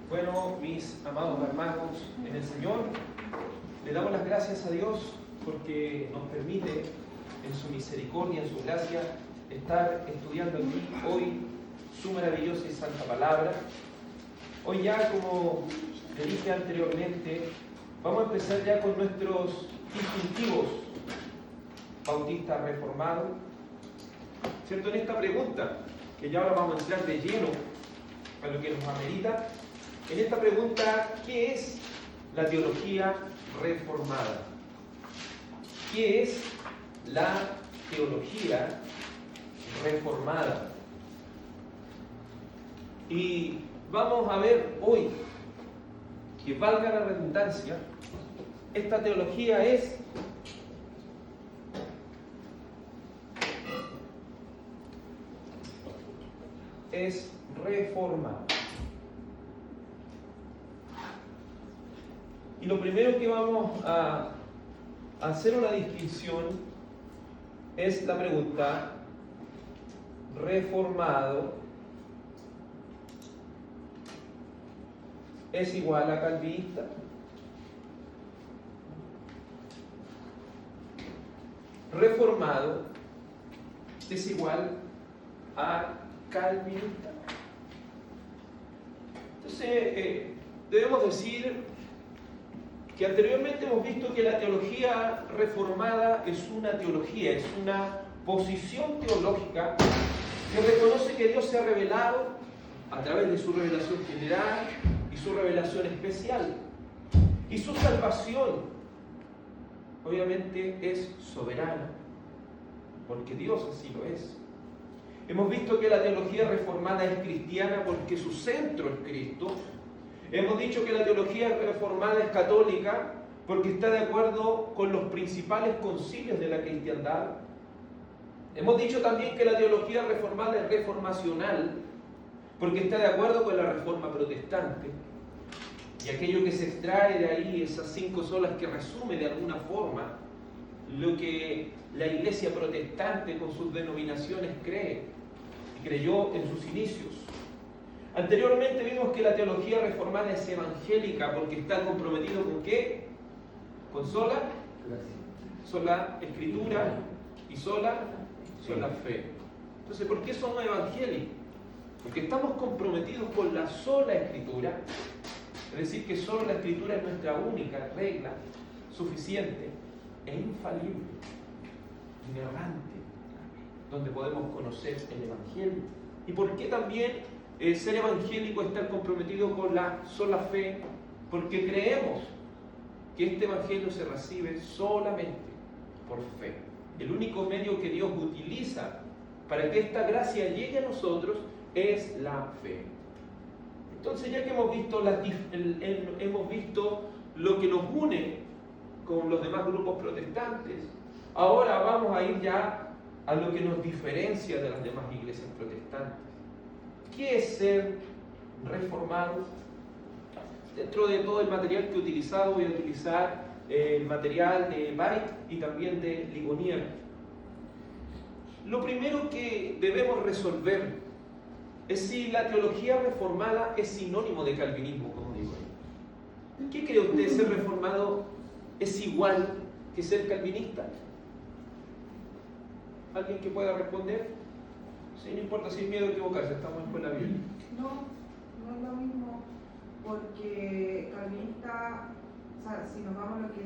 Bueno, mis amados hermanos en el Señor, le damos las gracias a Dios porque nos permite, en su misericordia, en su gracia, estar estudiando aquí hoy su maravillosa y santa palabra. Hoy ya, como le dije anteriormente, vamos a empezar ya con nuestros distintivos bautistas reformados, ¿cierto? En esta pregunta, que ya ahora vamos a entrar de lleno a lo que nos amerita, en esta pregunta, ¿qué es la teología reformada? ¿Qué es la teología reformada? Y vamos a ver hoy, que valga la redundancia, esta teología es reformada. Y lo primero que vamos a hacer una distinción es la pregunta: ¿reformado es igual a calvinista? ¿Reformado es igual a calvinista? Entonces, debemos decir que anteriormente hemos visto que la teología reformada es una teología, es una posición teológica que reconoce que Dios se ha revelado a través de su revelación general y su revelación especial. Y su salvación, obviamente, es soberana, porque Dios así lo es. Hemos visto que la teología reformada es cristiana porque su centro es Cristo. Hemos dicho que la teología reformada es católica porque está de acuerdo con los principales concilios de la cristiandad. Hemos dicho también que la teología reformada es reformacional porque está de acuerdo con la reforma protestante. Y aquello que se extrae de ahí, esas 5 solas que resume de alguna forma lo que la iglesia protestante con sus denominaciones cree y creyó en sus inicios. Anteriormente vimos que la teología reformada es evangélica porque está comprometido ¿con qué? Con sola escritura y sola fe. Entonces, ¿por qué somos evangélicos? Porque estamos comprometidos con la sola escritura, es decir, que solo la escritura es nuestra única regla suficiente e infalible, inerrante, donde podemos conocer el evangelio. ¿Y por qué también ser evangélico es estar comprometido con la sola fe? Porque creemos que este evangelio se recibe solamente por fe. El único medio que Dios utiliza para que esta gracia llegue a nosotros es la fe. Entonces, ya que hemos visto lo que nos une con los demás grupos protestantes, ahora vamos a ir ya a lo que nos diferencia de las demás iglesias protestantes. ¿Qué es ser reformado? Dentro de todo el material que he utilizado, voy a utilizar el material de White y también de Ligonier. Lo primero que debemos resolver es si la teología reformada es sinónimo de calvinismo, como digo. ¿Qué cree usted? ¿Ser reformado es igual que ser calvinista? ¿Alguien que pueda responder? Sí, no importa, sin miedo a equivocarse, estamos en escuela bíblica. No es lo mismo, porque calvinista, o sea, si nos vamos a lo que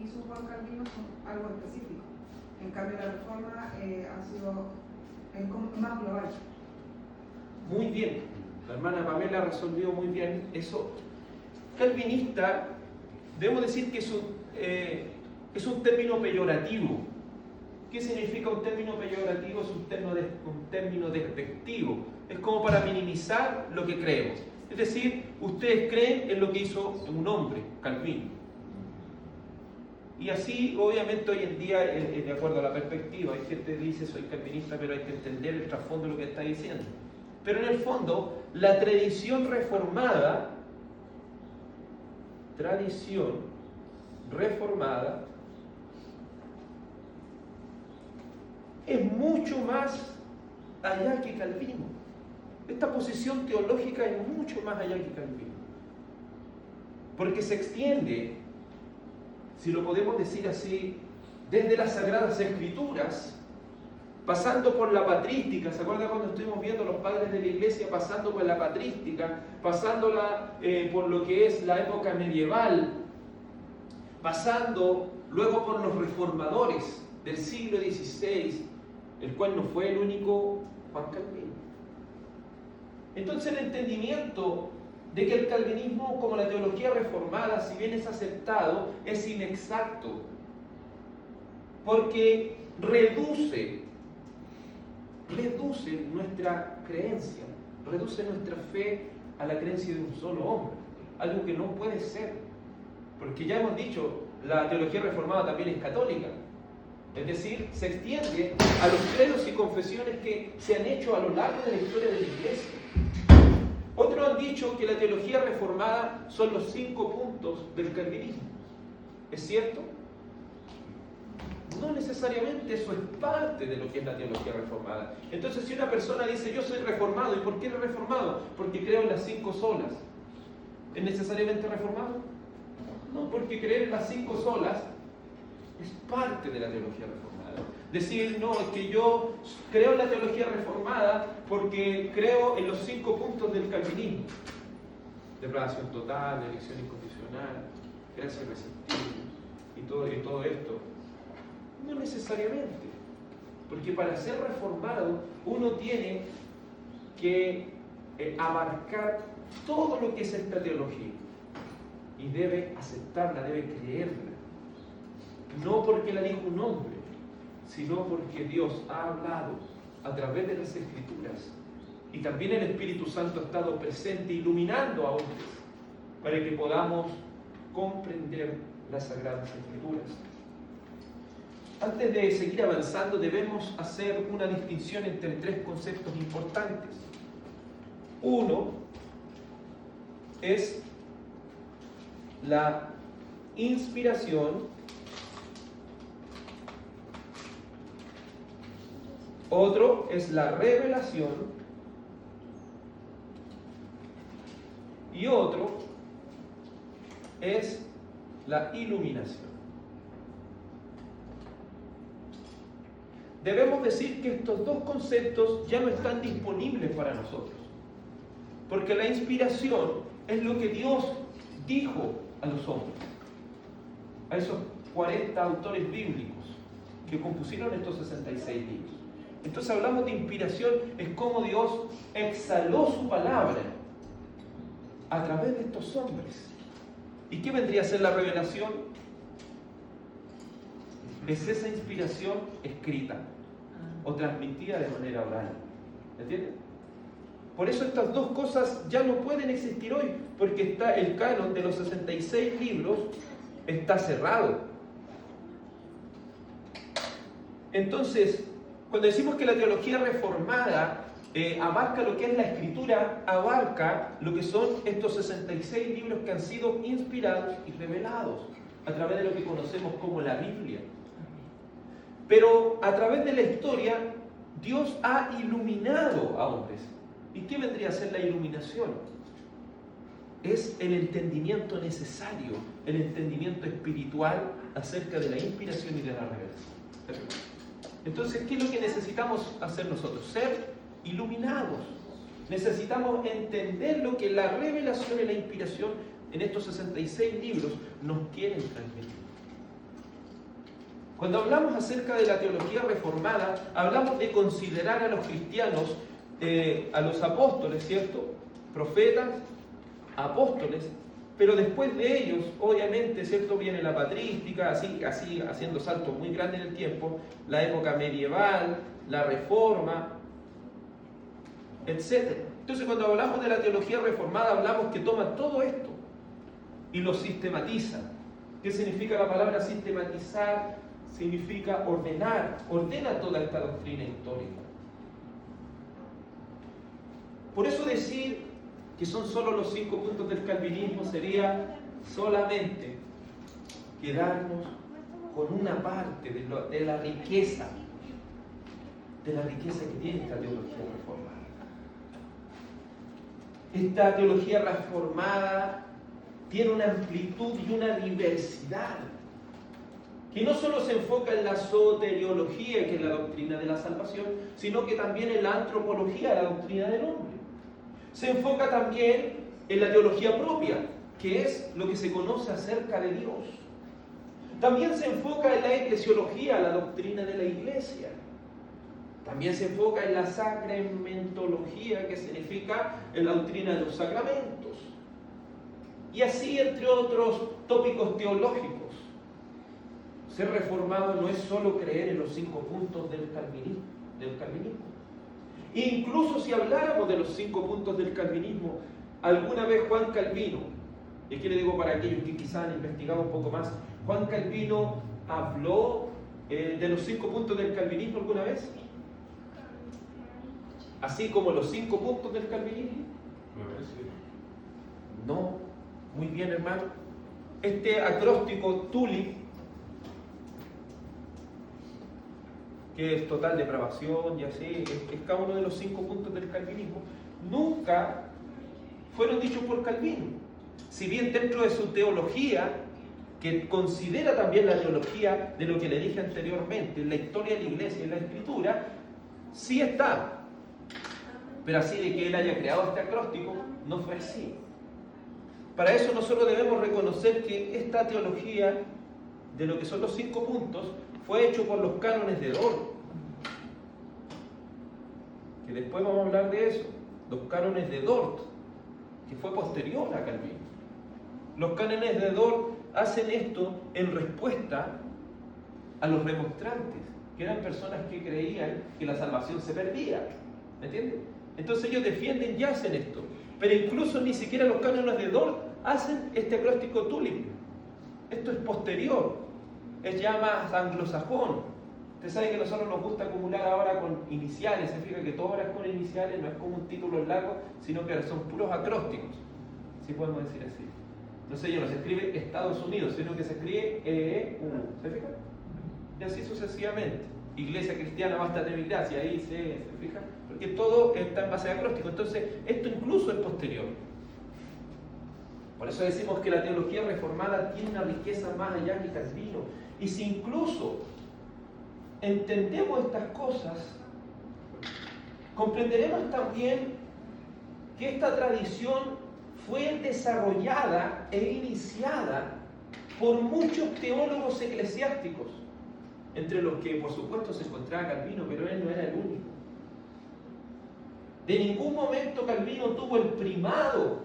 hizo Juan Calvino, es algo específico. En cambio, la reforma ha sido más global. Muy bien, la hermana Pamela resolvió muy bien eso. Calvinista, debemos decir que es un término peyorativo. ¿Qué significa un término peyorativo? Es un término despectivo. Es como para minimizar lo que creemos. Es decir, ustedes creen en lo que hizo un hombre, Calvino. Y así, obviamente, hoy en día, de acuerdo a la perspectiva, hay gente que dice soy calvinista, pero hay que entender el trasfondo de lo que está diciendo. Pero en el fondo, la tradición reformada es mucho más allá que Calvino. Esta posición teológica es mucho más allá que Calvino. porque se extiende, si lo podemos decir así, desde las Sagradas Escrituras, pasando por la patrística. ¿Se acuerdan cuando estuvimos viendo los padres de la iglesia pasando por la patrística, pasándola por lo que es la época medieval, pasando luego por los reformadores del siglo XVI, el cual no fue el único Juan Calvino? Entonces el entendimiento de que el calvinismo, como la teología reformada, si bien es aceptado, es inexacto, porque reduce nuestra creencia, reduce nuestra fe a la creencia de un solo hombre, algo que no puede ser, porque ya hemos dicho, la teología reformada también es católica, es decir, se extiende a los credos y confesiones que se han hecho a lo largo de la historia de la Iglesia. Otros han dicho que la teología reformada son los 5 puntos del calvinismo. ¿Es cierto? No necesariamente eso es parte de lo que es la teología reformada. Entonces, si una persona dice, yo soy reformado, ¿y por qué eres reformado? Porque creo en las 5 solas. ¿Es necesariamente reformado? No, porque creer en las 5 solas es parte de la teología reformada. Decir, no, es que yo creo en la teología reformada porque creo en los 5 puntos del calvinismo. Depravación total, elección incondicional, gracia irresistible y todo esto. No necesariamente, porque para ser reformado uno tiene que abarcar todo lo que es esta teología y debe aceptarla, debe creerla, no porque la dijo un hombre, sino porque Dios ha hablado a través de las Escrituras y también el Espíritu Santo ha estado presente iluminando a hombres para que podamos comprender las Sagradas Escrituras. Antes de seguir avanzando, debemos hacer una distinción entre 3 conceptos importantes. Uno es la inspiración, otro es la revelación y otro es la iluminación. Debemos decir que estos 2 conceptos ya no están disponibles para nosotros, porque la inspiración es lo que Dios dijo a los hombres, a esos 40 autores bíblicos que compusieron estos 66 libros. Entonces hablamos de inspiración, es como Dios exhaló su palabra a través de estos hombres. ¿Y qué vendría a ser la revelación? Es esa inspiración escrita o transmitida de manera oral. ¿Entienden? Por eso estas 2 cosas ya no pueden existir hoy, porque está el canon de los 66 libros está cerrado. Entonces, cuando decimos que la teología reformada abarca lo que es la Escritura, abarca lo que son estos 66 libros que han sido inspirados y revelados a través de lo que conocemos como la Biblia. Pero a través de la historia, Dios ha iluminado a hombres. ¿Y qué vendría a ser la iluminación? Es el entendimiento necesario, el entendimiento espiritual acerca de la inspiración y de la revelación. Entonces, ¿qué es lo que necesitamos hacer nosotros? Ser iluminados. Necesitamos entender lo que la revelación y la inspiración en estos 66 libros nos quieren transmitir. Cuando hablamos acerca de la teología reformada, hablamos de considerar a los cristianos, a los apóstoles, ¿cierto? Profetas, apóstoles, pero después de ellos, obviamente, ¿cierto? Viene la patrística, así haciendo saltos muy grandes en el tiempo, la época medieval, la reforma, etc. Entonces, cuando hablamos de la teología reformada, hablamos que toma todo esto y lo sistematiza. ¿Qué significa la palabra sistematizar? Significa ordenar, ordena toda esta doctrina histórica. Por eso decir que son solo los 5 puntos del calvinismo sería solamente quedarnos con una parte de la riqueza que tiene esta teología reformada. Esta teología reformada tiene una amplitud y una diversidad, que no solo se enfoca en la soteriología, que es la doctrina de la salvación, sino que también en la antropología, la doctrina del hombre. Se enfoca también en la teología propia, que es lo que se conoce acerca de Dios. También se enfoca en la eclesiología, la doctrina de la iglesia. También se enfoca en la sacramentología, que significa en la doctrina de los sacramentos. Y así, entre otros tópicos teológicos. Ser reformado no es solo creer en los 5 puntos del calvinismo. Incluso si habláramos de los 5 puntos del calvinismo, alguna vez Juan Calvino, y aquí le digo para aquellos que quizás han investigado un poco más, Juan Calvino habló de los 5 puntos del calvinismo alguna vez, así como los 5 puntos del calvinismo. No, muy bien, hermano. Este acróstico TULIP, que es total depravación y así, es cada uno de los 5 puntos del calvinismo, nunca fueron dichos por Calvino. Si bien dentro de su teología, que considera también la teología de lo que le dije anteriormente, en la historia de la iglesia y en la escritura, sí está. Pero así de que él haya creado este acróstico, no fue así. Para eso nosotros debemos reconocer que esta teología de lo que son los 5 puntos fue hecho por los cánones de Dort, que después vamos a hablar de eso, los cánones de Dort, que fue posterior a Calvino. Los cánones de Dort hacen esto en respuesta a los remonstrantes, que eran personas que creían que la salvación se perdía, ¿me entiendes? Entonces ellos defienden y hacen esto, pero incluso ni siquiera los cánones de Dort hacen este acróstico TULIP. Esto es posterior, es ya más anglosajón. Usted sabe que a nosotros nos gusta acumular ahora con iniciales, significa que todo ahora es con iniciales, no es como un título largo, sino que son puros acrósticos, si podemos decir así. Entonces ellos no se escribe Estados Unidos, sino que se escribe EEU, ¿se fija? Y así sucesivamente. Iglesia Cristiana Basta de mi Gracia, ahí ¿se fija? Porque todo está en base a acróstico, entonces esto incluso es posterior. Por eso decimos que la teología reformada tiene una riqueza más allá que Calvino. Y si incluso entendemos estas cosas, comprenderemos también que esta tradición fue desarrollada e iniciada por muchos teólogos eclesiásticos, entre los que por supuesto se encontraba Calvino, pero él no era el único. De ningún momento Calvino tuvo el primado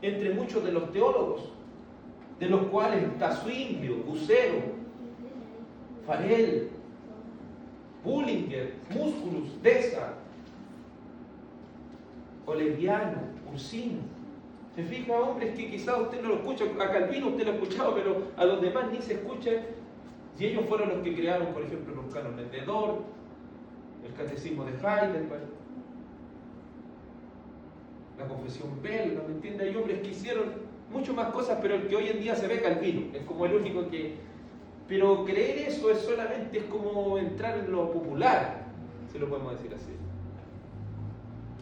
entre muchos de los teólogos, de los cuales está Zwinglio, Bucero, Farel, Bullinger, Musculus, Deza, Oleviano, Ursino. Se fija, hombres que quizás usted no lo escucha, a Calvino usted lo ha escuchado, pero a los demás ni se escucha, y ellos fueron los que crearon, por ejemplo, los cánones de Dort, el catecismo de Heidelberg, la confesión belga, ¿me entiende? Hay hombres que hicieron mucho más cosas, pero el que hoy en día se ve Calvino, es como el único que... Pero creer eso es solamente, es como entrar en lo popular, si lo podemos decir así.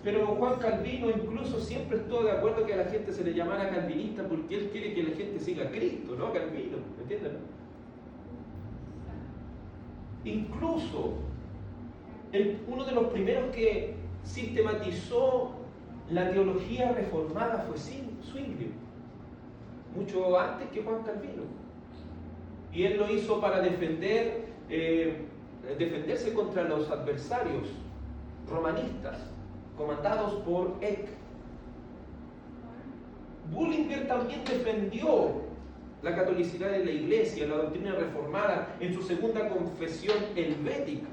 Pero Juan Calvino incluso siempre estuvo de acuerdo que a la gente se le llamara calvinista porque él quiere que la gente siga a Cristo, no a Calvino, ¿me entienden? Incluso uno de los primeros que sistematizó la teología reformada fue Zwinglio, mucho antes que Juan Calvino. Y él lo hizo para defenderse contra los adversarios romanistas, comandados por Eck. Bullinger también defendió la catolicidad de la Iglesia, la doctrina reformada, en su segunda confesión helvética.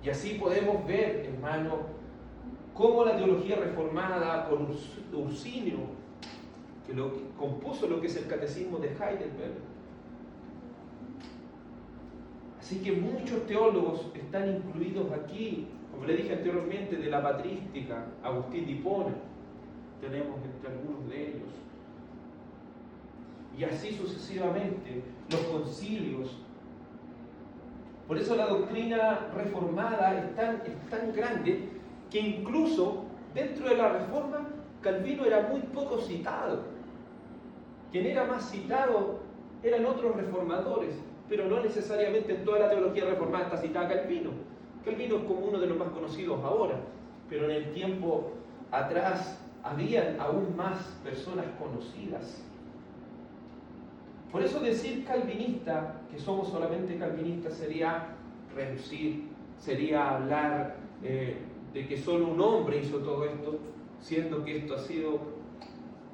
Y así podemos ver, hermano, cómo la teología reformada por Ursinio, que compuso lo que es el catecismo de Heidelberg. Así que muchos teólogos están incluidos aquí, como le dije anteriormente, de la patrística, Agustín de Hipona, tenemos entre algunos de ellos. Y así sucesivamente, los concilios. Por eso la doctrina reformada es tan grande que incluso dentro de la reforma Calvino era muy poco citado. Quien era más citado eran otros reformadores, pero no necesariamente en toda la teología reformada está citada Calvino. Calvino es como uno de los más conocidos ahora, pero en el tiempo atrás habían aún más personas conocidas. Por eso decir calvinista, que somos solamente calvinistas, sería reducir, sería hablar de que solo un hombre hizo todo esto, siendo que esto ha sido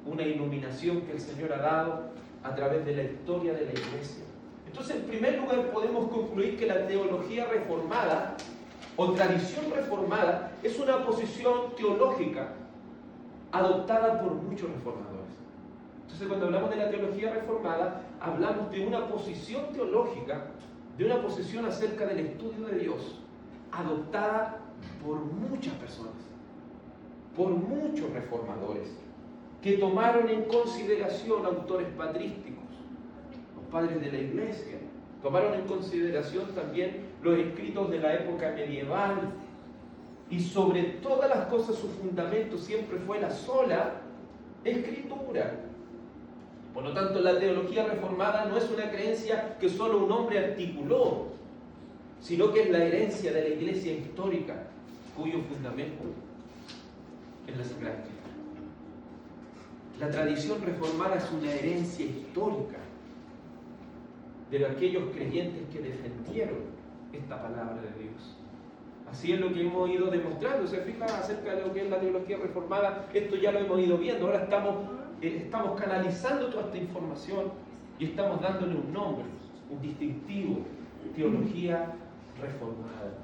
una iluminación que el Señor ha dado a través de la historia de la Iglesia. Entonces, en primer lugar, podemos concluir que la teología reformada o tradición reformada es una posición teológica adoptada por muchos reformadores. Entonces, cuando hablamos de la teología reformada, hablamos de una posición teológica, de una posición acerca del estudio de Dios, adoptada por muchas personas, por muchos reformadores, que tomaron en consideración autores patrísticos, los padres de la Iglesia, tomaron en consideración también los escritos de la época medieval, y sobre todas las cosas su fundamento siempre fue la sola Escritura. Por lo tanto, la teología reformada no es una creencia que solo un hombre articuló, sino que es la herencia de la Iglesia histórica, cuyo fundamento es la Sagrada Escritura. La tradición reformada es una herencia histórica de aquellos creyentes que defendieron esta palabra de Dios. Así es lo que hemos ido demostrando. Se fija acerca de lo que es la teología reformada, esto ya lo hemos ido viendo. Ahora estamos canalizando toda esta información y estamos dándole un nombre, un distintivo: teología reformada.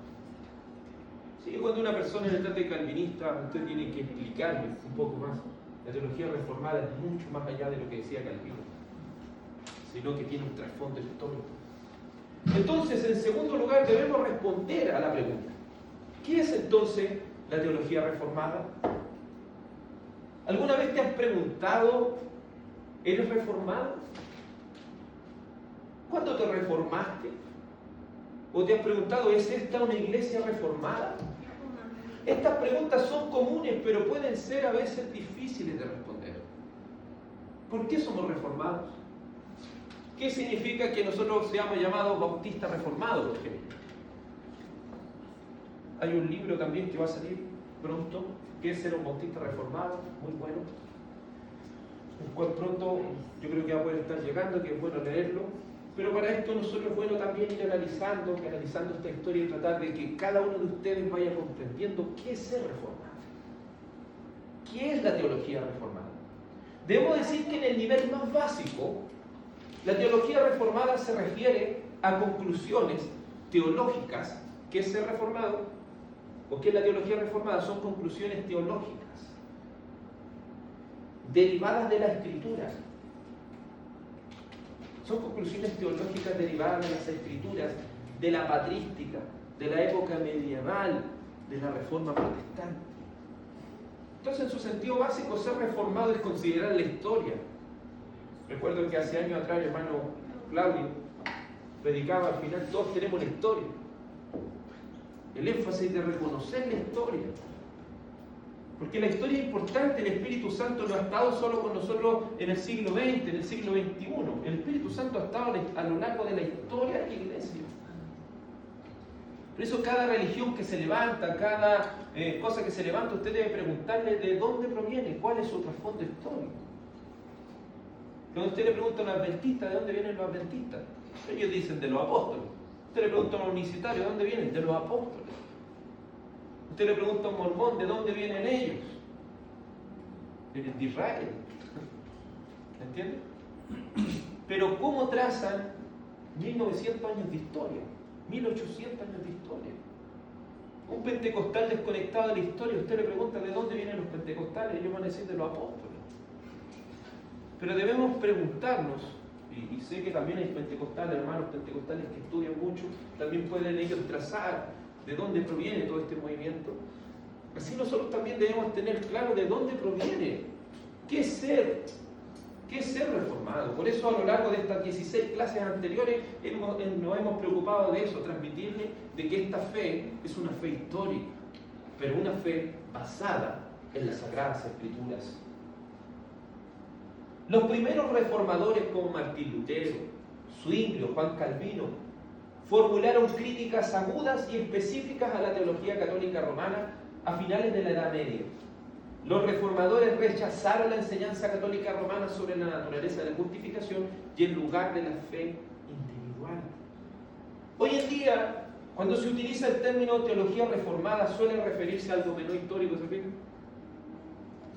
Sí, cuando una persona le trata de calvinista, usted tiene que explicarle un poco más. La teología reformada es mucho más allá de lo que decía Calvino, sino que tiene un trasfondo histórico. Entonces, en segundo lugar, debemos responder a la pregunta: ¿qué es entonces la teología reformada? ¿Alguna vez te has preguntado, ¿eres reformado? ¿Cuándo te reformaste? ¿O te has preguntado, ¿es esta una iglesia reformada? Estas preguntas son comunes, pero pueden ser a veces difíciles de responder. ¿Por qué somos reformados? ¿Qué significa que nosotros seamos llamados bautistas reformados, por ejemplo? Hay un libro también que va a salir pronto, que es Ser un bautista reformado, muy bueno. El cual pronto yo creo que va a poder estar llegando, que es bueno leerlo. Pero para esto nosotros es bueno también ir analizando esta historia y tratar de que cada uno de ustedes vaya comprendiendo qué es ser reformado. ¿Qué es la teología reformada? Debo decir que en el nivel más básico, la teología reformada se refiere a conclusiones teológicas. ¿Qué es ser reformado? ¿O qué es la teología reformada? Son conclusiones teológicas derivadas de la Escritura. Son conclusiones teológicas derivadas de las Escrituras, de la patrística, de la época medieval, de la Reforma protestante. Entonces, en su sentido básico, ser reformado es considerar la historia. Recuerdo que hace años atrás el hermano Claudio predicaba: al final todos tenemos la historia. El énfasis de reconocer la historia. Porque la historia es importante. El Espíritu Santo no ha estado solo con nosotros en el siglo XX, en el siglo XXI. El Espíritu Santo ha estado a lo largo de la historia de la Iglesia. Por eso cada religión que se levanta, cada cosa que se levanta, usted debe preguntarle de dónde proviene, cuál es su trasfondo histórico. Cuando usted le pregunta a un adventista de dónde vienen los adventistas, ellos dicen de los apóstoles. Usted le pregunta a un unicitario de dónde vienen, de los apóstoles. Usted le pregunta a un mormón de dónde vienen ellos, vienen de Israel. ¿Entiende? Pero ¿cómo trazan 1900 años de historia? 1800 años de historia. Un pentecostal desconectado de la historia, usted le pregunta de dónde vienen los pentecostales, ellos van a decir de los apóstoles. Pero debemos preguntarnos, y sé que también hay pentecostales, hermanos pentecostales que estudian mucho, también pueden ellos trazar de dónde proviene todo este movimiento. Así nosotros también debemos tener claro de dónde proviene, qué es ser reformado. Por eso a lo largo de estas 16 clases anteriores nos hemos preocupado de eso, transmitirle de que esta fe es una fe histórica, pero una fe basada en las Sagradas Escrituras. Los primeros reformadores como Martín Lutero, Zwinglio, Juan Calvino, formularon críticas agudas y específicas a la teología católica romana a finales de la Edad Media. Los reformadores rechazaron la enseñanza católica romana sobre la naturaleza de la justificación y el lugar de la fe individual. Hoy en día, cuando se utiliza el término teología reformada, suele referirse a algo menos histórico, ¿se fijan?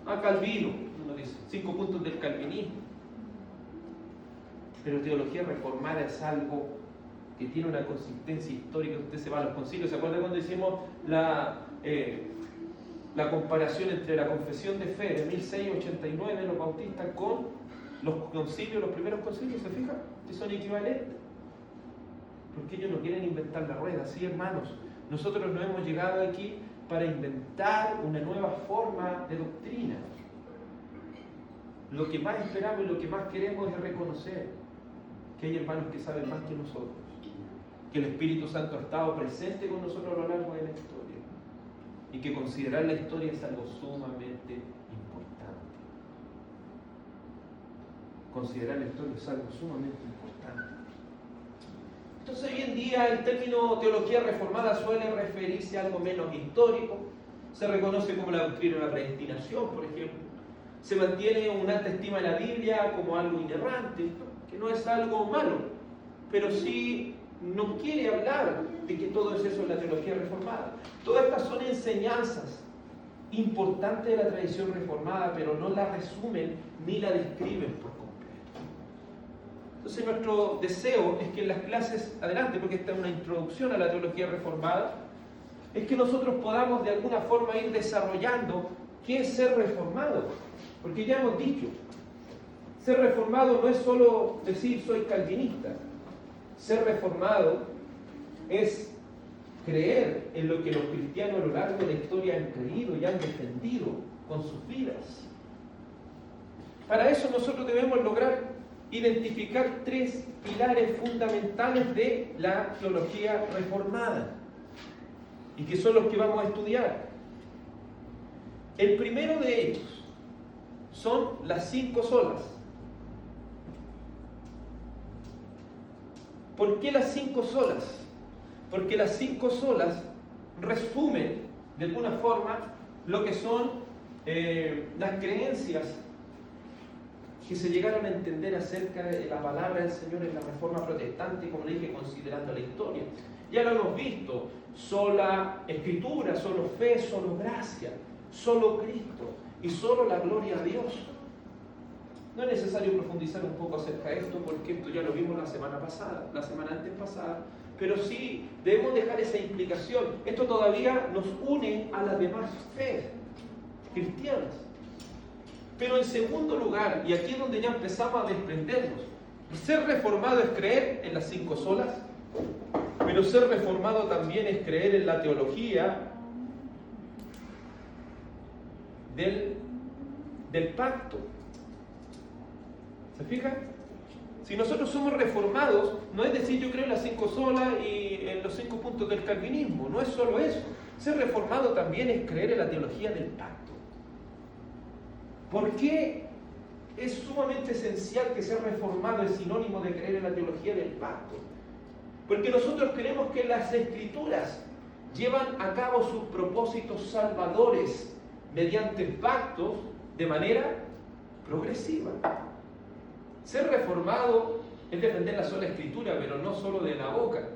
A Calvino, uno dice, 5 puntos del calvinismo. Pero teología reformada es algo que tiene una consistencia histórica. Usted se va a los concilios. ¿Se acuerda cuando hicimos la comparación entre la confesión de fe de 1689 de los bautistas con los concilios, los primeros concilios? ¿Se fija? Que son equivalentes. Porque ellos no quieren inventar la rueda. Sí, hermanos, nosotros no hemos llegado aquí para inventar una nueva forma de doctrina. Lo que más esperamos y lo que más queremos es reconocer que hay hermanos que saben más que nosotros, que el Espíritu Santo ha estado presente con nosotros a lo largo de la historia y que considerar la historia es algo sumamente importante. Considerar la historia es algo sumamente importante. Entonces hoy en día el término teología reformada suele referirse a algo menos histórico. Se reconoce como la doctrina de la predestinación, por ejemplo. Se mantiene una alta estima de la Biblia como algo inerrante, que no es algo malo, pero sí no quiere hablar de que todo es eso en la teología reformada. Todas estas son enseñanzas importantes de la tradición reformada, pero no la resumen ni la describen por completo. Entonces nuestro deseo es que en las clases adelante, porque esta es una introducción a la teología reformada, es que nosotros podamos de alguna forma ir desarrollando qué es ser reformado. Porque ya hemos dicho, ser reformado no es solo decir soy calvinista. Ser reformado es creer en lo que los cristianos a lo largo de la historia han creído y han defendido con sus vidas. Para eso nosotros debemos lograr identificar 3 pilares fundamentales de la teología reformada y que son los que vamos a estudiar. El primero de ellos son las 5 solas. ¿Por qué las 5 solas? Porque las 5 solas resumen de alguna forma lo que son las creencias que se llegaron a entender acerca de la palabra del Señor en la Reforma Protestante, como le dije, considerando la historia. Ya lo hemos visto: sola Escritura, solo fe, solo gracia, solo Cristo y solo la gloria a Dios. No es necesario profundizar un poco acerca de esto, porque esto ya lo vimos la semana pasada, la semana antes pasada, pero sí debemos dejar esa implicación. Esto todavía nos une a las demás fe cristianas. Pero en segundo lugar, y aquí es donde ya empezamos a desprendernos, ser reformado es creer en las 5 solas, pero ser reformado también es creer en la teología del pacto. ¿Se fijan? Si nosotros somos reformados, no es decir yo creo en las 5 solas y en los 5 puntos del calvinismo, no es solo eso. Ser reformado también es creer en la teología del pacto. ¿Por qué es sumamente esencial que ser reformado es sinónimo de creer en la teología del pacto? Porque nosotros creemos que las Escrituras llevan a cabo sus propósitos salvadores mediante pactos de manera progresiva. Ser reformado es defender la sola Escritura, pero no solo de la boca,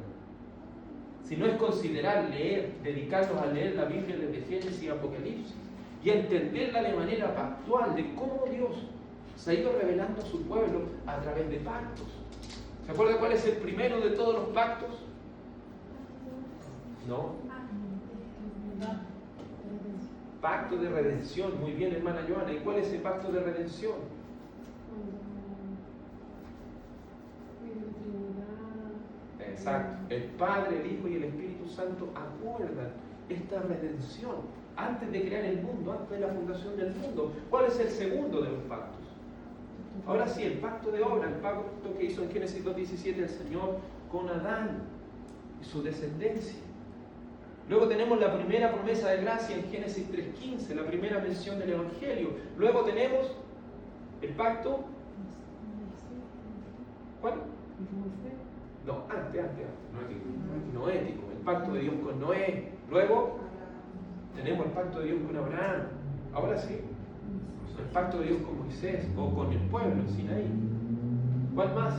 sino es considerar, leer, dedicarnos a leer la Biblia desde Génesis y Apocalipsis y a entenderla de manera pactual, de cómo Dios se ha ido revelando a su pueblo a través de pactos. ¿Se acuerda cuál es el primero de todos los pactos? ¿No? Pacto de redención. Muy bien, hermana Joana. ¿Y cuál es el pacto de redención? Exacto. El Padre, el Hijo y el Espíritu Santo acuerdan esta redención antes de crear el mundo, antes de la fundación del mundo. ¿Cuál es el segundo de los pactos? Ahora sí, el pacto de obra, el pacto que hizo en Génesis 2:17 el Señor con Adán y su descendencia. Luego tenemos la primera promesa de gracia en Génesis 3:15, la primera mención del Evangelio. Luego tenemos el pacto. ¿Cuál? No, antes. Noético. El pacto de Dios con Noé. Luego tenemos el pacto de Dios con Abraham. Ahora sí, el pacto de Dios con Moisés o con el pueblo en Sinaí. ¿Cuál más?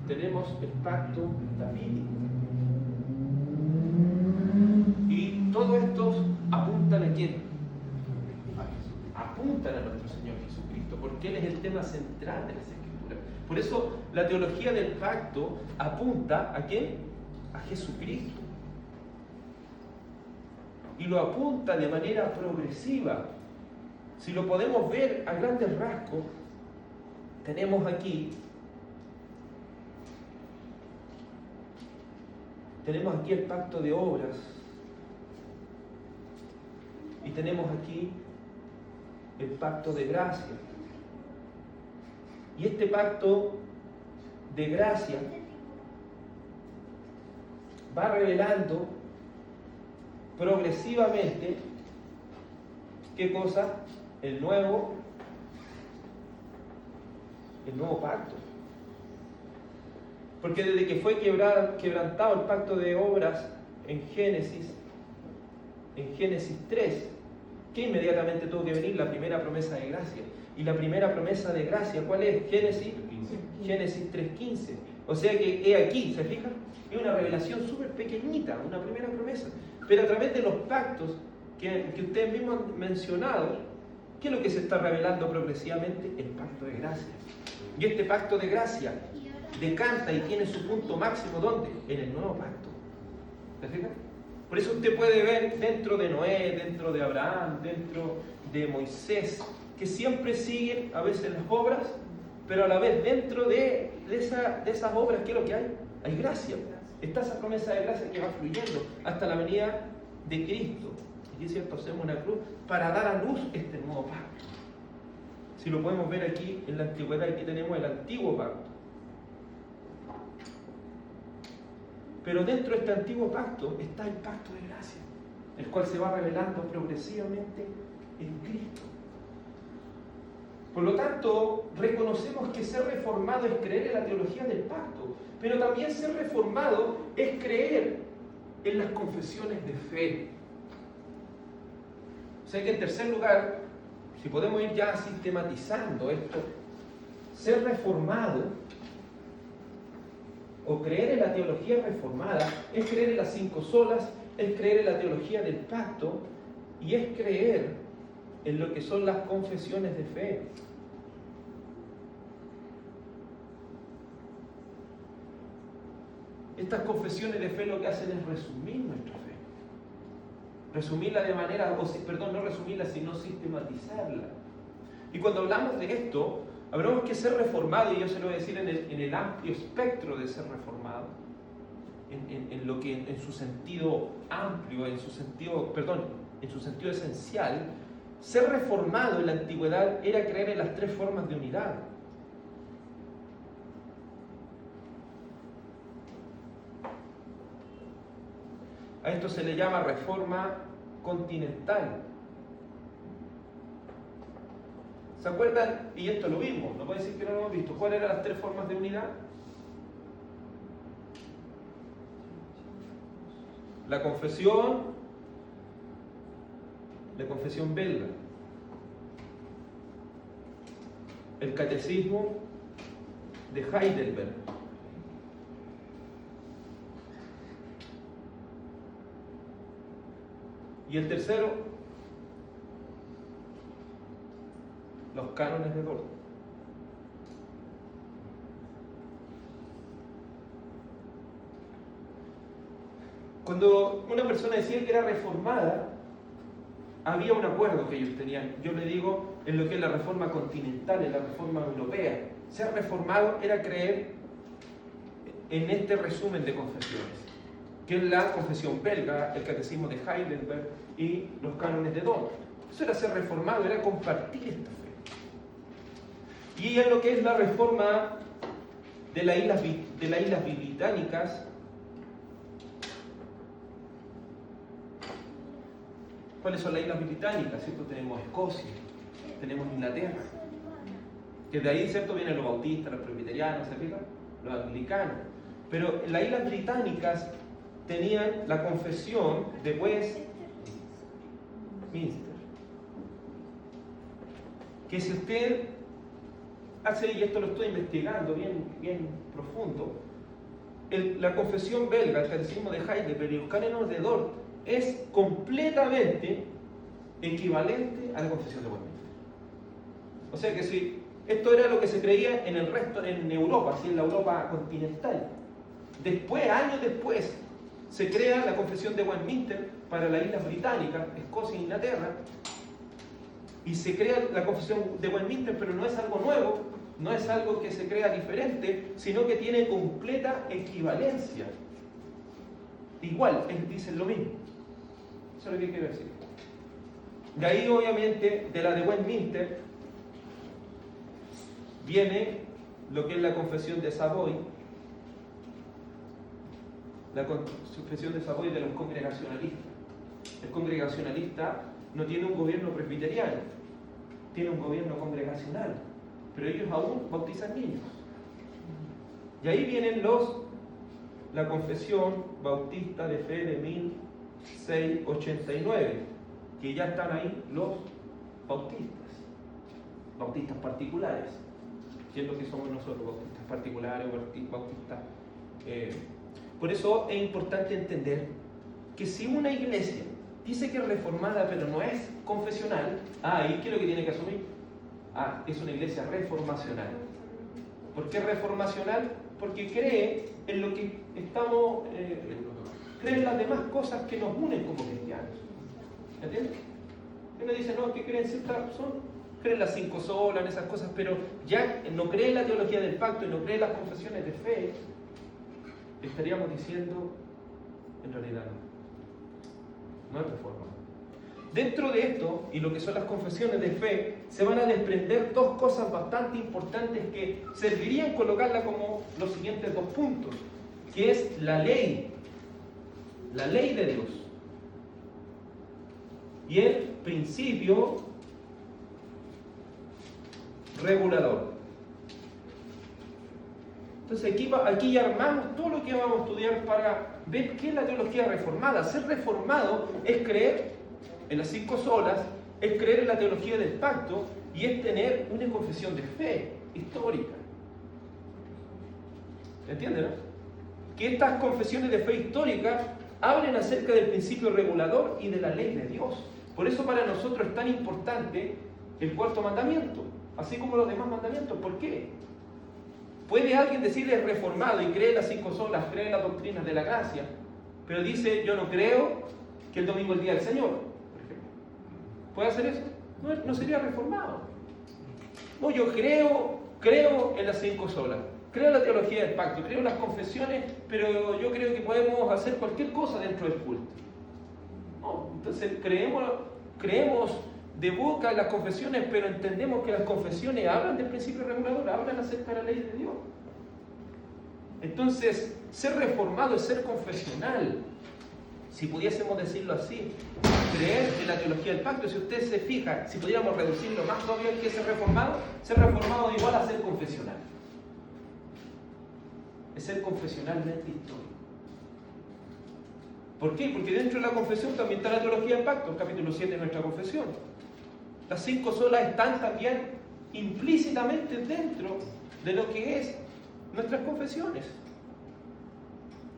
Tenemos el pacto davídico. Y todos estos apuntan ¿a quién? Apuntan a nuestro Señor Jesucristo, porque Él es el tema central de las Escrituras. Por eso la teología del pacto apunta ¿a quién? A Jesucristo. Y lo apunta de manera progresiva. Si lo podemos ver a grandes rasgos, tenemos aquí el pacto de obras y tenemos aquí el pacto de gracia. Y este pacto de gracia va revelando progresivamente, ¿qué cosa? El nuevo pacto. Porque desde que fue quebrantado el pacto de obras en Génesis 3, que inmediatamente tuvo que venir la primera promesa de gracia. Y la primera promesa de gracia, ¿cuál es? Génesis 3:15. O sea que he aquí, ¿se fijan? Es una revelación súper pequeñita, una primera promesa. Pero a través de los pactos que ustedes mismos han mencionado, ¿qué es lo que se está revelando progresivamente? El pacto de gracia. Y este pacto de gracia decanta y tiene su punto máximo, ¿dónde? En el nuevo pacto. ¿Se fijan? Por eso usted puede ver dentro de Noé, dentro de Abraham, dentro de Moisés, que siempre siguen a veces las obras, pero a la vez dentro de esas obras, ¿qué es lo que hay? Hay gracia. Está esa promesa de gracia que va fluyendo hasta la venida de Cristo. Y es cierto, hacemos una cruz para dar a luz este nuevo pacto. Si lo podemos ver aquí en la antigüedad, aquí tenemos el antiguo pacto. Pero dentro de este antiguo pacto está el pacto de gracia, el cual se va revelando progresivamente en Cristo. Por lo tanto, reconocemos que ser reformado es creer en la teología del pacto, pero también ser reformado es creer en las confesiones de fe. O sea que en tercer lugar, si podemos ir ya sistematizando esto, ser reformado o creer en la teología reformada es creer en las 5 solas, es creer en la teología del pacto y es creer en lo que son las confesiones de fe. Estas confesiones de fe lo que hacen es resumir nuestra fe. Resumirla de manera, no resumirla, sino sistematizarla. Y cuando hablamos de esto, hablamos que ser reformado, y yo se lo voy a decir en el amplio espectro de ser reformado, en su sentido amplio, en su sentido esencial, ser reformado en la antigüedad era creer en las 3 formas de unidad. A esto se le llama reforma continental. ¿Se acuerdan? Y esto lo vimos, no puede decir que no lo hemos visto. ¿Cuáles eran las 3 formas de unidad? La confesión belga, el catecismo de Heidelberg, y el tercero, los cánones de Dort. Cuando una persona decía que era reformada, había un acuerdo que ellos tenían. Yo le digo en lo que es la reforma continental, en la reforma europea. Ser reformado era creer en este resumen de confesiones, que es la confesión belga, el catecismo de Heidelberg y los cánones de Dort. Eso era ser reformado, era compartir esta fe. Y en lo que es la reforma de las islas británicas, ¿Cuáles son las islas británicas? ¿Cierto? Tenemos Escocia, tenemos Inglaterra, que de ahí, ¿cierto?, vienen los bautistas, los presbiterianos, ¿se fijan? Los anglicanos. Pero las islas británicas tenían la confesión de Westminster, que si usted hace, y esto lo estoy investigando bien profundo, la confesión belga, el catecismo de Heidelberg y el Canon de Dort es completamente equivalente a la confesión de Westminster. O sea que si esto era lo que se creía en el resto, en Europa, así en la Europa continental. Después, años después, se crea la confesión de Westminster para las islas británicas, Escocia e Inglaterra, y se crea la confesión de Westminster, pero no es algo nuevo, no es algo que se crea diferente, sino que tiene completa equivalencia. Igual, dicen lo mismo. Eso es lo que quiero decir. De ahí, obviamente, de la de Westminster, viene lo que es la confesión de Savoy, la confesión de Savoy de los congregacionalistas. El congregacionalista no tiene un gobierno presbiteriano, tiene un gobierno congregacional, pero ellos aún bautizan niños. Y ahí vienen la confesión bautista de fe de 1689, que ya están ahí los bautistas particulares, que es lo que somos nosotros, bautistas particulares, bautistas. Por eso es importante entender que si una iglesia dice que es reformada pero no es confesional, ¿y qué es lo que tiene que asumir? Es una iglesia reformacional. ¿Por qué reformacional? Porque cree en lo que estamos, cree en las demás cosas que nos unen como cristianos. ¿Entiendes? Uno dice, no, que creen creen las 5 solas, en esas cosas, pero ya no cree en la teología del pacto y no cree en las confesiones de fe, estaríamos diciendo, en realidad no es reforma. Dentro de esto, y lo que son las confesiones de fe, se van a desprender dos cosas bastante importantes que servirían colocarla como los siguientes 2 puntos, que es la ley de Dios, y el principio regulador. Entonces aquí ya armamos todo lo que vamos a estudiar para ver qué es la teología reformada. Ser reformado es creer en las 5 solas, es creer en la teología del pacto y es tener una confesión de fe histórica. ¿Entienden? ¿No? Que estas confesiones de fe histórica hablen acerca del principio regulador y de la ley de Dios. Por eso para nosotros es tan importante el 4º mandamiento, así como los demás mandamientos. ¿Por qué? Puede alguien decirle reformado y cree en las 5 solas, cree en las doctrinas de la gracia, pero dice, yo no creo que el domingo es el día del Señor, por ejemplo. ¿Puede hacer eso? No sería reformado. No, yo creo en las 5 solas, creo en la teología del pacto, creo en las confesiones, pero yo creo que podemos hacer cualquier cosa dentro del culto. No, entonces creemos de boca en las confesiones, pero entendemos que las confesiones hablan del principio regulador, hablan acerca de la ley de Dios. Entonces, ser reformado es ser confesional, si pudiésemos decirlo así, creer en la teología del pacto. Si usted se fija, si pudiéramos reducirlo más obvio que ser reformado es igual a ser confesional. Es ser confesionalmente histórico. ¿Por qué? Porque dentro de la confesión también está la teología del pacto, el capítulo 7 de nuestra confesión. Las 5 solas están también implícitamente dentro de lo que es nuestras confesiones.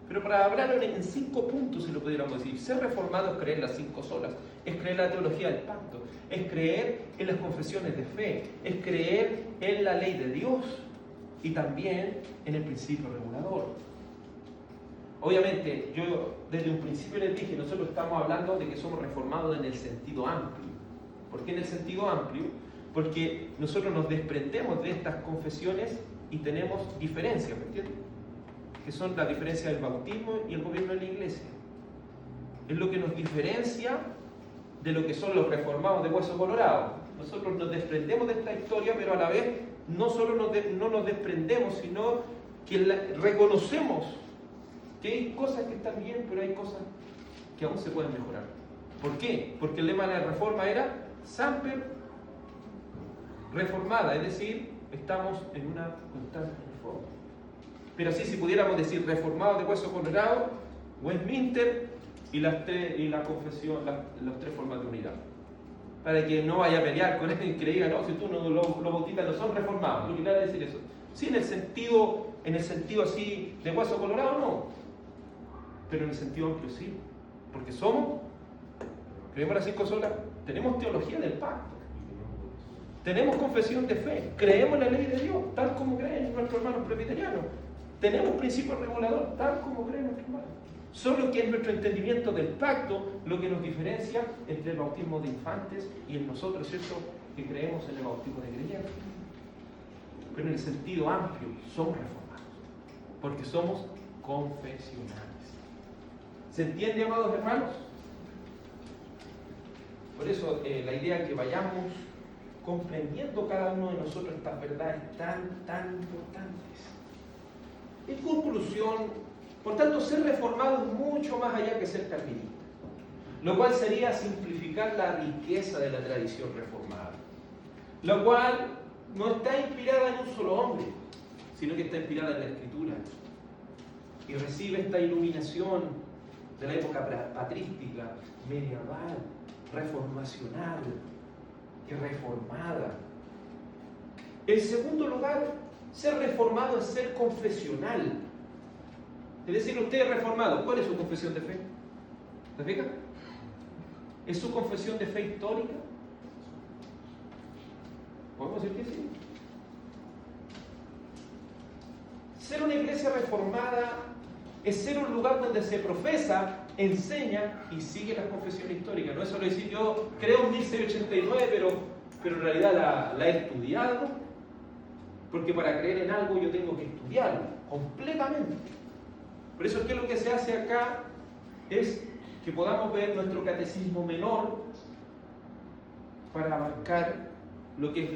Pero para hablarlo en 5 puntos, si lo pudiéramos decir, ser reformado es creer en las 5 solas, es creer en la teología del pacto, es creer en las confesiones de fe, es creer en la ley de Dios y también en el principio regulador. Obviamente, yo desde un principio les dije, nosotros estamos hablando de que somos reformados en el sentido amplio. ¿Por qué en el sentido amplio? Porque nosotros nos desprendemos de estas confesiones y tenemos diferencias, ¿me entiendes? Que son la diferencia del bautismo y el gobierno de la iglesia. Es lo que nos diferencia de lo que son los reformados de hueso colorado. Nosotros nos desprendemos de esta historia, pero a la vez no solo no nos desprendemos, sino que reconocemos que hay cosas que están bien, pero hay cosas que aún se pueden mejorar. ¿Por qué? Porque el lema de la reforma era Semper Reformada, es decir, estamos en una constante reforma. Pero así, si pudiéramos decir reformados de hueso colorado, Westminster y la confesión, las tres formas de unidad. Para que no vaya a pelear con alguien que le diga, no, si tú no los bautistas no son reformados. Lo que quiere decir eso. Sí, en el sentido así de hueso colorado, no. Pero en el sentido amplio sí. Porque creemos las 5 solas, tenemos teología del pacto. Tenemos confesión de fe, creemos en la ley de Dios, tal como creen nuestros hermanos presbiterianos. Tenemos principio regulador, tal como creen nuestros hermanos. Solo que es nuestro entendimiento del pacto lo que nos diferencia entre el bautismo de infantes y en nosotros, ¿cierto?, que creemos en el bautismo de creyentes. Pero en el sentido amplio, somos reformados, porque somos confesionales. ¿Se entiende, amados hermanos? Por eso la idea es que vayamos comprendiendo cada uno de nosotros estas verdades tan importantes. En conclusión, por tanto, ser reformado es mucho más allá que ser calvinista, lo cual sería simplificar la riqueza de la tradición reformada, lo cual no está inspirada en un solo hombre, sino que está inspirada en la Escritura y recibe esta iluminación de la época patrística, medieval, reformacional y reformada. En segundo lugar, ser reformado es ser confesional. Es decir, usted es reformado. ¿Cuál es su confesión de fe? ¿Se fija? ¿Es su confesión de fe histórica? ¿Podemos decir que sí? Ser una iglesia reformada es ser un lugar donde se profesa, enseña y sigue la confesión histórica. No es solo decir yo creo en 1689, pero en realidad la he estudiado, porque para creer en algo yo tengo que estudiarlo completamente. Por eso es que lo que se hace acá es que podamos ver nuestro catecismo menor para abarcar lo que es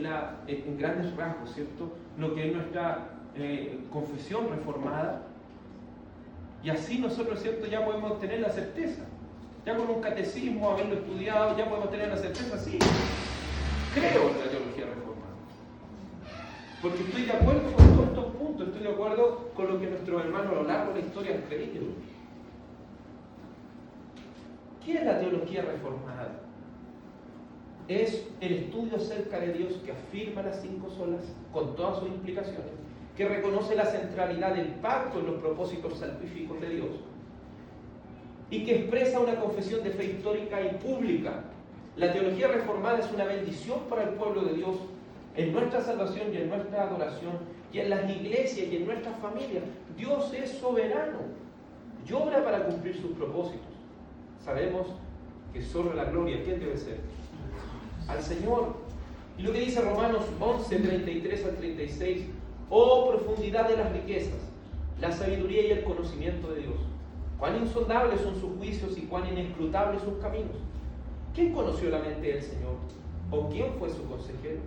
en grandes rasgos, ¿cierto?, lo que es nuestra confesión reformada. Y así nosotros, ¿cierto?, ya podemos tener la certeza. Ya con un catecismo, haberlo estudiado, ya podemos tener la certeza, sí, creo en la teología reformada. Porque estoy de acuerdo con todos estos puntos, estoy de acuerdo con lo que nuestros hermanos a lo largo de la historia han creído. ¿Qué es la teología reformada? Es el estudio acerca de Dios que afirma las 5 solas con todas sus implicaciones, que reconoce la centralidad del pacto en los propósitos salvíficos de Dios y que expresa una confesión de fe histórica y pública. La teología reformada es una bendición para el pueblo de Dios en nuestra salvación y en nuestra adoración y en las iglesias y en nuestras familias. Dios es soberano y obra para cumplir sus propósitos. Sabemos que solo la gloria, ¿quién debe ser? Al Señor. Y lo que dice Romanos 11, 33 al 36: oh profundidad de las riquezas, la sabiduría y el conocimiento de Dios. Cuán insondables son sus juicios y cuán inescrutables sus caminos. ¿Quién conoció la mente del Señor? ¿O quién fue su consejero?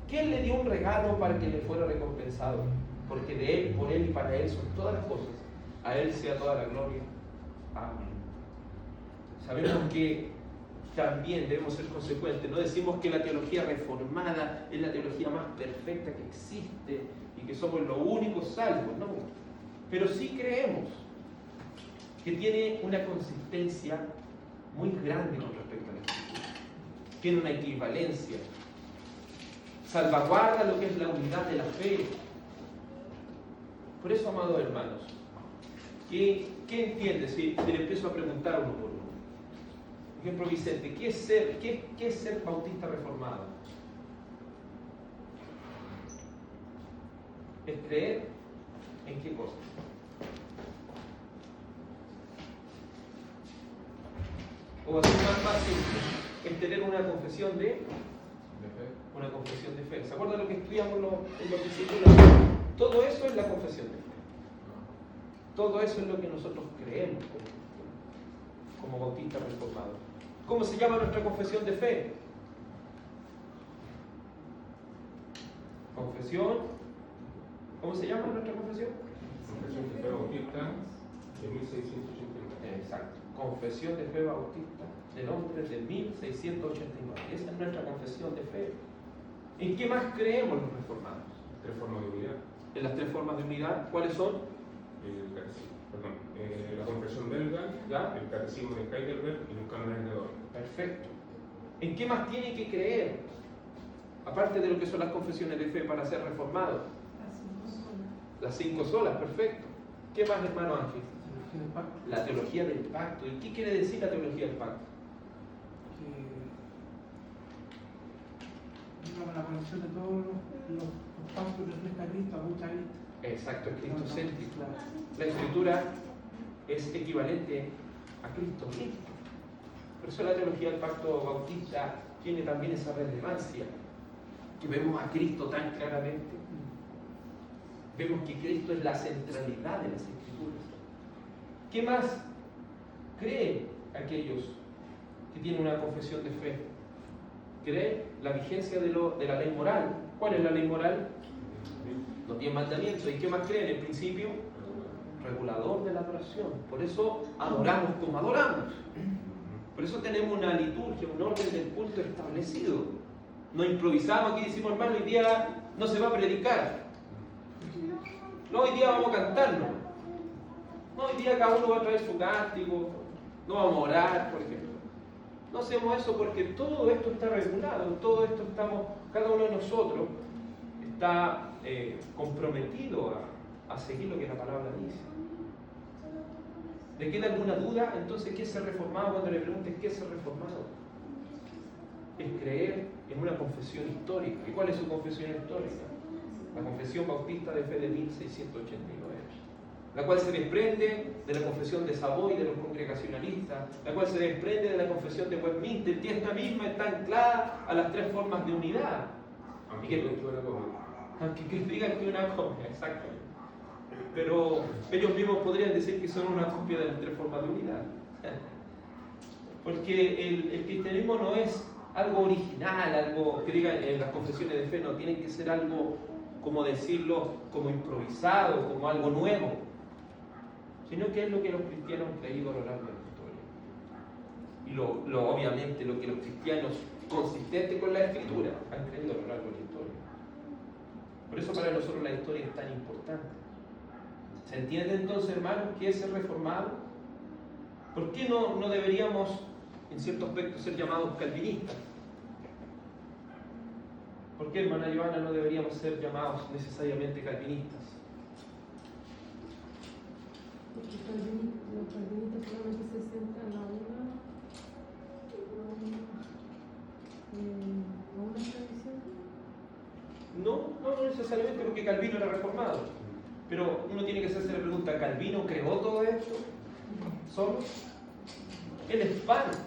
¿Quién le dio un regalo para que le fuera recompensado? Porque de Él, por Él y para Él son todas las cosas. A Él sea toda la gloria. Amén. Sabemos que también debemos ser consecuentes. No decimos que la teología reformada es la teología más perfecta que existe y que somos los únicos salvos, no. Pero sí creemos que tiene una consistencia muy grande con respecto a la Escritura. Tiene una equivalencia. Salvaguarda lo que es la unidad de la fe. Por eso, amados hermanos, ¿qué entiendes si le empiezo a preguntar uno por uno? Por ejemplo, Vicente, ¿qué es ser bautista reformado? ¿Es creer en qué cosa? O así más simple, es tener una confesión de fe. Una confesión de fe. ¿Se acuerdan lo que estudiamos en los discípulos? Todo eso es la confesión de fe. Todo eso es lo que nosotros creemos como bautistas reformados. ¿Cómo se llama nuestra confesión de fe? Confesión. ¿Cómo se llama nuestra confesión? Confesión de fe bautista de 1689. Exacto. Confesión de fe bautista de Londres de 1689. Esa es nuestra confesión de fe. ¿En qué más creemos los reformados? Tres formas de unidad. En las tres formas de unidad, ¿cuáles son? La confesión belga, ¿Ya? el catecismo de Heidelberg y los cánones de Dort. Perfecto. ¿En qué más tiene que creer? Aparte de lo que son las confesiones de fe para ser reformado. Las 5 solas, perfecto. ¿Qué más, hermano Ángel? La teología del pacto. ¿Y qué quiere decir la teología del pacto? La conexión de todos los pasos que refleja Cristo a mucha gente. Exacto, es cristocéntrico. La escritura es equivalente a Cristo mismo. Por eso la teología del pacto bautista tiene también esa relevancia, que vemos a Cristo tan claramente. Vemos que Cristo es la centralidad de las escrituras. ¿Qué más creen aquellos que tienen una confesión de fe? Creen la vigencia de la ley moral. ¿Cuál es la ley moral? Los 10 mandamientos. ¿Y qué más creen? El principio regulador de la adoración. Por eso adoramos como adoramos. Por eso tenemos una liturgia, un orden del culto establecido. No improvisamos aquí y decimos, hermano, hoy día no se va a predicar. No, hoy día vamos a cantarnos. No, hoy día cada uno va a traer su cántico. No vamos a orar, por ejemplo. No hacemos eso porque todo esto está regulado. Todo esto cada uno de nosotros está comprometido a seguir lo que la palabra dice. ¿Le queda alguna duda? Entonces, ¿qué es ser reformado? Cuando le pregunten ¿qué es ser reformado? Es creer en una confesión histórica. ¿Y cuál es su confesión histórica? La Confesión Bautista de Fe de 1689, la cual se desprende de la Confesión de Savoy de los congregacionalistas, la cual se desprende de la Confesión de Westminster, y esta misma está anclada a las tres formas de unidad. Aunque digan que una copia, exacto. Pero ellos mismos podrían decir que son una copia de las tres formas de unidad. Porque el cristianismo no es algo original, algo que digan en las confesiones de fe, no tienen que ser algo, como decirlo, como improvisado, como algo nuevo, sino que es lo que los cristianos han creído a lo largo de la historia. Y obviamente lo que los cristianos, consistentes con la escritura, han creído a lo largo de la historia. Por eso para nosotros la historia es tan importante. ¿Se entiende entonces, hermanos, qué es ser reformado? ¿Por qué no deberíamos, en cierto aspecto, ser llamados calvinistas? ¿Por qué, hermana Joana, no deberíamos ser llamados necesariamente calvinistas? Porque los calvinistas solamente se centran a una tradición. No necesariamente, porque Calvino era reformado. Pero uno tiene que hacerse la pregunta, ¿Calvino creó todo esto solo? Él es parte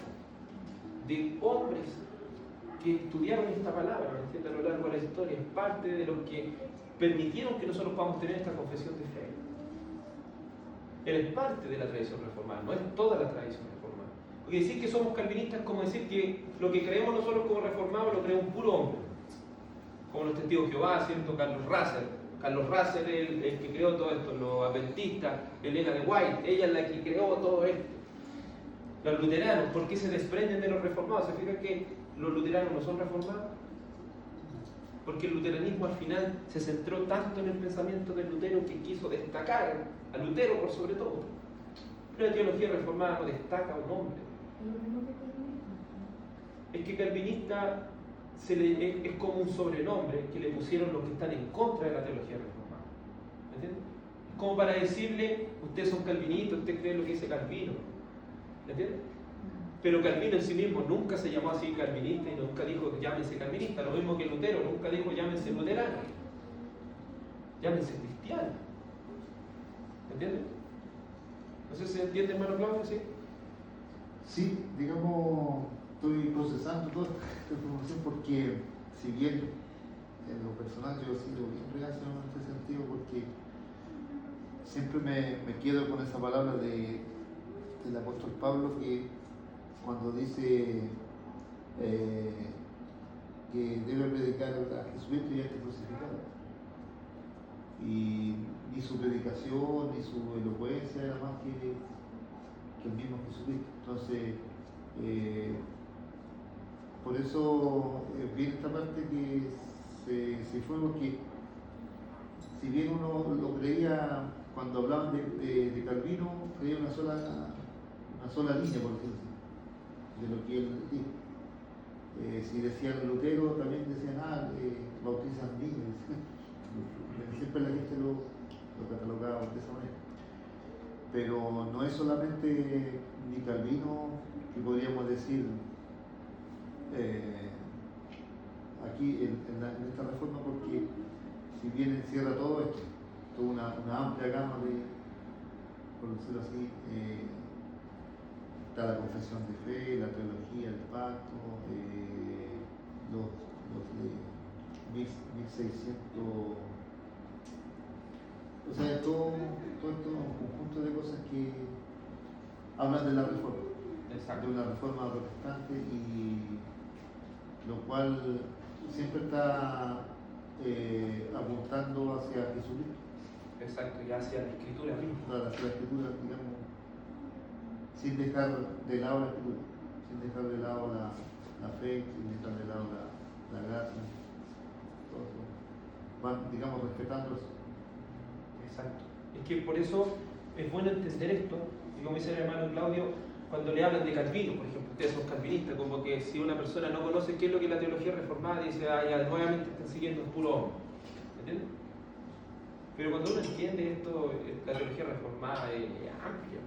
de hombres que estudiaron esta palabra, ¿me entiendes? A lo largo de la historia, es parte de los que permitieron que nosotros podamos tener esta confesión de fe. Él es parte de la tradición reformada, no es toda la tradición reformada. Porque decir que somos calvinistas es como decir que lo que creemos nosotros como reformados lo creó un puro hombre, como los testigos de Jehová, ¿cierto? Carlos Russell, el que creó todo esto, los adventistas, Elena de White, ella es la que creó todo esto. Los luteranos, ¿por qué se desprenden de los reformados? ¿Se fija que los luteranos no son reformados? Porque el luteranismo al final se centró tanto en el pensamiento de Lutero que quiso destacar a Lutero por sobre todo. Pero la teología reformada no destaca a un hombre. Es que calvinista es como un sobrenombre que le pusieron los que están en contra de la teología reformada. ¿Me entiendes? Es como para decirle, ustedes son calvinistas, ustedes creen lo que dice Calvino. ¿Me entiendes? Pero Calvino en sí mismo nunca se llamó así calvinista y nunca dijo llámense calvinista, lo mismo que Lutero, nunca dijo llámense luterano, llámense cristiano. ¿Me entiendes? No sé si se entiende, hermano Claudio, ¿sí? Sí, digamos, estoy procesando toda esta información porque, si bien en lo personal yo he sido bien reacio en este sentido, porque siempre me quedo con esa palabra del apóstol Pablo que cuando dice que debe predicar a Jesucristo y a este crucificado. Y ni su predicación ni su elocuencia era más que el mismo Jesucristo. Entonces, Por eso viene esta parte que se fue, porque si bien uno lo creía cuando hablaban de Calvino, creía una sola línea, por decirlo así, de lo que él dijo. Si decían Lutero, también decían, bautizan niños. Siempre la gente lo catalogaba de esa manera. Pero no es solamente ni Calvino que podríamos decir aquí en esta reforma, porque si bien encierra todo esto, toda una amplia gama de, por decirlo así, está la confesión de fe, la teología del pacto, los 1600, o sea, todo esto un conjunto de cosas que hablan de la reforma. Exacto. De una reforma protestante, y lo cual siempre está apuntando hacia Jesucristo, Exacto, y hacia la escritura misma. hacia la escritura, digamos, sin dejar de lado la escritura, sin dejar de lado la fe, sin dejar de lado la gracia, todo eso. Van, digamos, respetando eso. Exacto. Es que por eso es bueno entender esto, y como dice el hermano Claudio, cuando le hablan de Calvino, por ejemplo, ustedes son calvinistas, como que si una persona no conoce qué es lo que es la teología reformada, dice, ya nuevamente están siguiendo un puro hombre. ¿Entiendes? Pero cuando uno entiende esto, la teología reformada es amplia.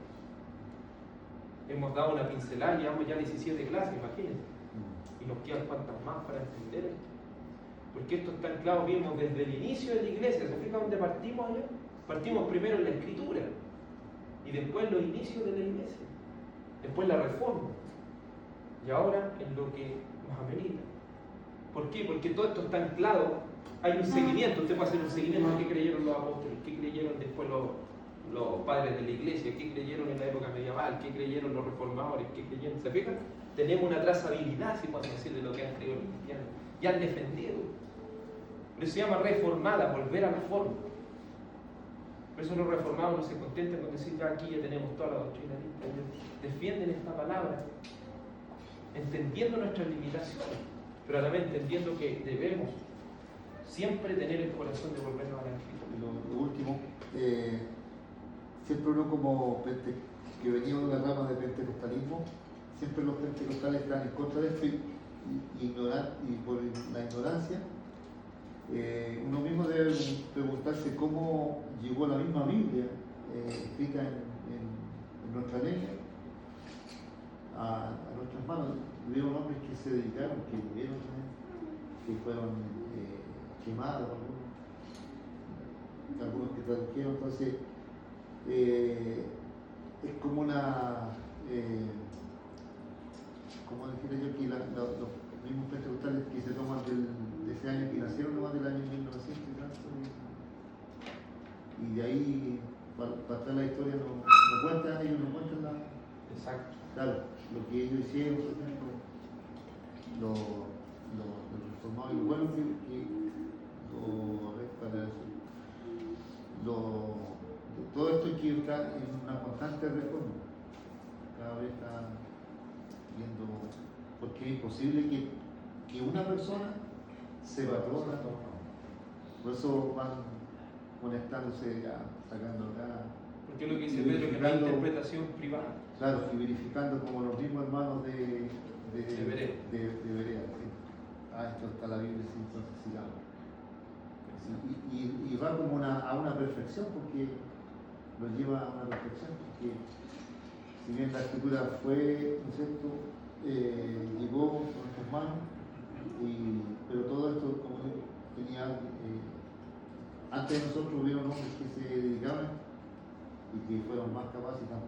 Hemos dado una pincelada, llevamos ya 17 clases, imagínense. Y nos quedan cuantas más para entender esto. Porque esto está anclado, vimos desde el inicio de la iglesia. ¿Se fija dónde partimos allá? Partimos primero en la escritura y después en los inicios de la iglesia, después la reforma y ahora en lo que nos amerita. ¿Por qué? Porque todo esto está anclado. Hay un seguimiento, usted puede hacer un seguimiento. ¿Qué creyeron los apóstoles? ¿Qué creyeron después los padres de la iglesia? ¿Qué creyeron en la época medieval? ¿Qué creyeron los reformadores? ¿Qué creyeron? ¿Se fijan? Tenemos una trazabilidad, si podemos decir, de lo que han creído los cristianos y han defendido. Por eso se llama reformada, volver a la forma. Por eso los reformados no se contentan con decir, ya aquí ya tenemos toda la doctrina lista. Ellos defienden esta palabra, entendiendo nuestras limitaciones, pero a la vez entendiendo que debemos siempre tener el corazón de volvernos a la escritura. Y lo último, siempre uno como que venía de una rama de pentecostalismo, siempre los pentecostales están en contra de esto y por la ignorancia, uno mismo debe preguntarse cómo llegó la misma Biblia escrita en nuestra lengua a nuestras manos. Hubieron hombres que se dedicaron, que murieron, que fueron quemados, algunos que tradujeron. Entonces es como una como dijera yo, que los mismos pentecostales que se toman de ese año, que nacieron nomás del año 1900 y tanto, y de ahí para la historia no cuentan, ellos no cuentan la... Exacto. Claro, lo que ellos hicieron, por ejemplo, los reformados, y lo bueno todo esto hay que estar en una constante reforma. Cada vez está viendo, porque es imposible que una persona se va toda. Por eso van conectándose, sacando acá. Porque lo que dice Pedro es que no hay interpretación privada. Claro, y verificando como los mismos hermanos de Berea. ¿Sí? Esto está la Biblia, sí, entonces sigamos. Sí, y va como a una perfección, porque lo lleva a una perfección, porque si bien la escritura fue, ¿no es cierto?, llegó con nuestras manos, pero todo esto, como tenía, antes de nosotros hubieron hombres que se dedicaban y que fueron más capacitados,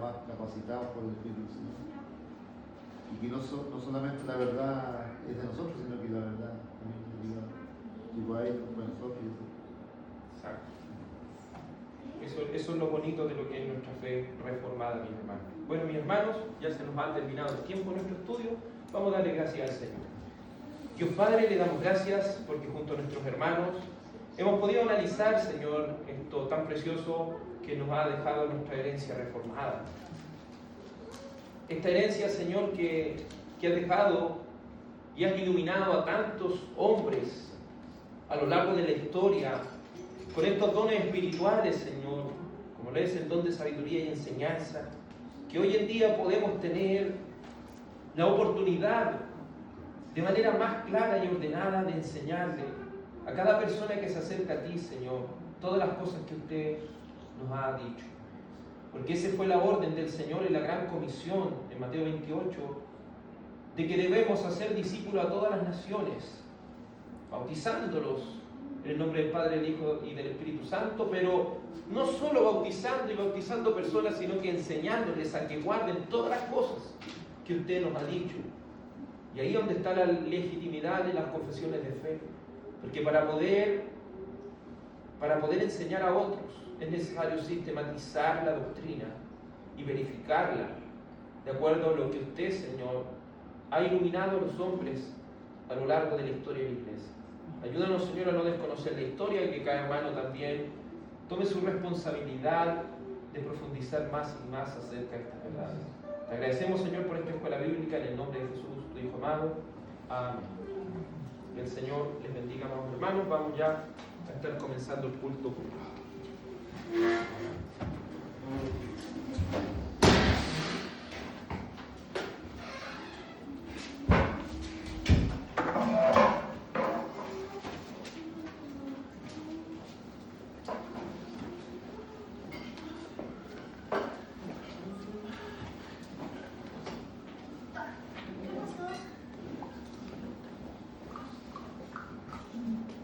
más capacitados por el Espíritu del Señor. Y que no solamente la verdad es de nosotros, sino que la verdad también llegó a ellos, para nosotros. Exacto. Eso es lo bonito de lo que es nuestra fe reformada, mis hermanos. Bueno, mis hermanos, ya se nos ha terminado el tiempo en nuestro estudio. Vamos a darle gracias al Señor. Dios Padre, le damos gracias porque junto a nuestros hermanos hemos podido analizar, Señor, esto tan precioso que nos ha dejado nuestra herencia reformada. esta herencia, Señor, que has dejado y has iluminado a tantos hombres a lo largo de la historia con estos dones espirituales, Señor, como lo es el don de sabiduría y enseñanza, que hoy en día podemos tener la oportunidad de manera más clara y ordenada de enseñarle a cada persona que se acerca a ti, Señor, todas las cosas que usted nos ha dicho. Porque esa fue la orden del Señor en la gran comisión en Mateo 28, de que debemos hacer discípulos a todas las naciones, bautizándolos en el nombre del Padre, del Hijo y del Espíritu Santo, pero no solo bautizando y bautizando personas, sino que enseñándoles a que guarden todas las cosas que usted nos ha dicho. Y ahí es donde está la legitimidad de las confesiones de fe. Porque para poder enseñar a otros es necesario sistematizar la doctrina y verificarla de acuerdo a lo que usted, Señor, ha iluminado a los hombres a lo largo de la historia de la Iglesia. Ayúdanos, Señor, a no desconocer la historia y que cada hermano también tome su responsabilidad de profundizar más y más acerca de estas verdades. Te agradecemos, Señor, por esta escuela bíblica en el nombre de Jesús, tu Hijo amado. Amén. Que el Señor les bendiga, amados hermanos. Vamos ya a estar comenzando el culto público.